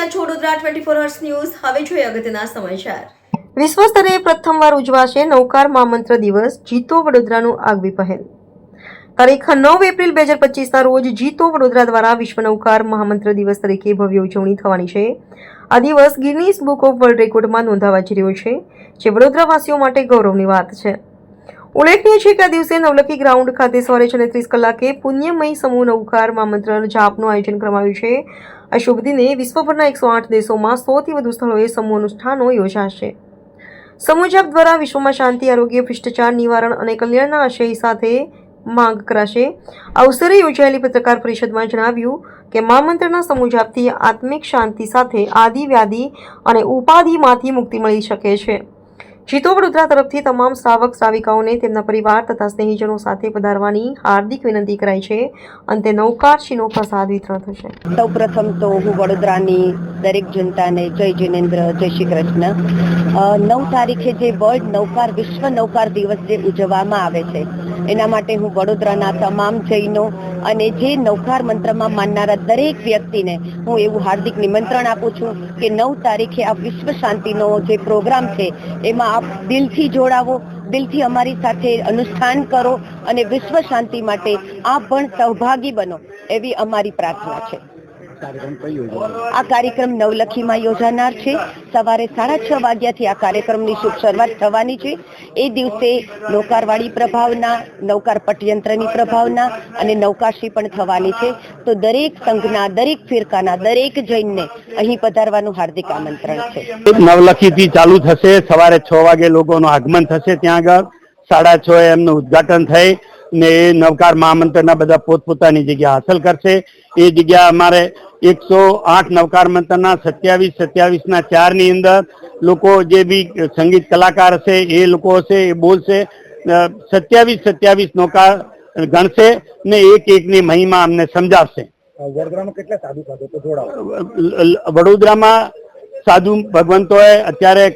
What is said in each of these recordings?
રહ્યા છો Vadodara 24 hours news. હવે જોઈએ અગત્યના સમાચાર। વિશ્વ સ્તરે પ્રથમવાર ઉજવાશે નૌકાર મહામંત્ર દિવસ। જીતો વડોદરાનું આગવી પહેલ। તારીખ 9 એપ્રિલ 2025ના રોજ જીતો વડોદરા દ્વારા વિશ્વ નૌકાર મહામંત્ર દિવસ તરીકે ભવ્ય ઉજવણી થવાની છે। આ દિવસ ગિનીસ બુક ઓફ વર્લ્ડ રેકોર્ડમાં નોંધાવા જઈ રહ્યો છે, જે વડોદરાવાસીઓ માટે ગૌરવની વાત છે। ઉલ્લેખનીય છે કે આ દિવસે નવલખી ગ્રાઉન્ડ ખાતે સવારે 36 કલાકે પુણ્યમય સમૂહ નૌકાર મહામંત્ર જાપનું આયોજન કરવામાં આવ્યું છે। આ શુભ દિને વિશ્વભરના 108 દેશોમાં 100થી વધુ સ્થળોએ સમૂહ અનુષ્ઠાનો યોજાશે। સમૂહ જાપ દ્વારા વિશ્વમાં શાંતિ, આરોગ્ય, ભ્રષ્ટાચાર નિવારણ અને કલ્યાણના આશય સાથે માંગ કરાશે। આ અવસરે યોજાયેલી પત્રકાર પરિષદમાં જણાવ્યું કે મહામંત્રના સમૂહ જાપથી આત્મિક શાંતિ સાથે આદિ વ્યાધિ અને ઉપાધિમાંથી મુક્તિ મળી શકે છે। જીતો વડોદરા તરફથી તમામ શ્રાવક શ્રાવિકાઓને તેમના પરિવાર તથા સ્નેહીજનો સાથે પધારવાની હાર્દિક વિનંતી કરાઈ છે। અંતે નૌકારશ્રીનો પ્રસાદ વિતરણ થશે। સૌપ્રથમ તો હું વડોદરાની દરેક જનતાને જય જિનેન્દ્ર, જય શ્રી કૃષ્ણ। 9 તારીખે જે વર્લ્ડ નૌકાર વિશ્વ નૌકાર દિવસ જે ઉજવવામાં આવે છે, એના માટે હું વડોદરાના તમામ જૈનો અને જે નૌકાર મંત્રમાં માનનારા દરેક વ્યક્તિને હું એવું હાર્દિક નિમંત્રણ આપું છું કે 9 તારીખે આ વિશ્વ શાંતિનો જે પ્રોગ્રામ છે એમાં આપ દિલથી જોડાવો, દિલથી અમારી સાથે અનુષ્ઠાન કરો અને વિશ્વ શાંતિ માટે આપ પણ સહભાગી બનો એવી અમારી પ્રાર્થના છે। આ કાર્યક્રમ નવલખીમાં યોજાનાર છે। સવારે 6:30 વાગ્યાથી આ કાર્યક્રમની શુભ શરૂઆત થવાની છે। એ દિવસે નૌકારવાળી પ્રભાવના, નૌકાર પટયંત્રની પ્રભાવના અને નૌકાશ્રી પણ થવાની છે। તો દરેક સંઘના, દરેક ફિરકાના, દરેક જૈનને અહીં પધારવાનું હાર્દિક આમંત્રણ છે। નવલખીથી ચાલુ થશે। સવારે 6 વાગે લોકોનું આગમન થશે। ત્યાં આગળ 6:30 એમનું ઉદઘાટન થઈ ને એ નવકાર મહામંત્રના બધા પોતપોતાની જગ્યા હાંસલ કરશે। એ જગ્યા અમારે 108 નવકાર મંત્રના 27-27ના 4 ની અંદર લોકો જે બી સંગીત કલાકાર હશે એ લોકો હશે, એ બોલશે। 27 નૌકાર ગણશે ને એક એકની મહિમા અમને સમજાવશે। વડોદરામાં કેટલા સાધુ સાધકો જોડાવા? વડોદરામાં સાધુ ભગવંતોએ અત્યારે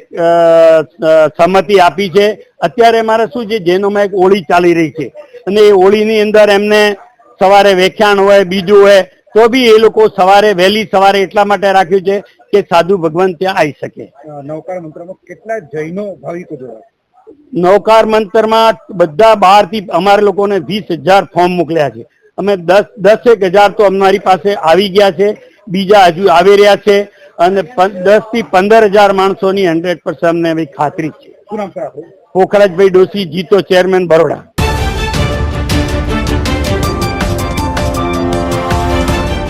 સહમતિ આપી છે। અત્યારે મારે શું છે, જૈનોમાં એક હોળી ચાલી રહી છે અને એ હોળીની અંદર એમને સવારે વ્યાખ્યાન હોય, બીજું હોય, તો બી એ લોકો સવારે વહેલી સવારે એટલા માટે રાખ્યું છે કે સાધુ ભગવાન ત્યાં આવી શકે। નૌકાર મંત્રમાં કેટલા જૈનો ભાવિકો જોડાયા? નૌકાર મંત્રમાં બધા બહારથી અમારે લોકોને 20,000 ફોર્મ મોકલ્યા છે। અમે 10,000 તો અમારી પાસે આવી ગયા છે, બીજા હજુ આવી રહ્યા છે અને 10,000 થી 15,000 માણસોની 100% અમને ખાતરી છે। શું નામ છે આપનું? પોખરાજભાઈ ડોશી, જીતો ચેરમેન, બરોડા।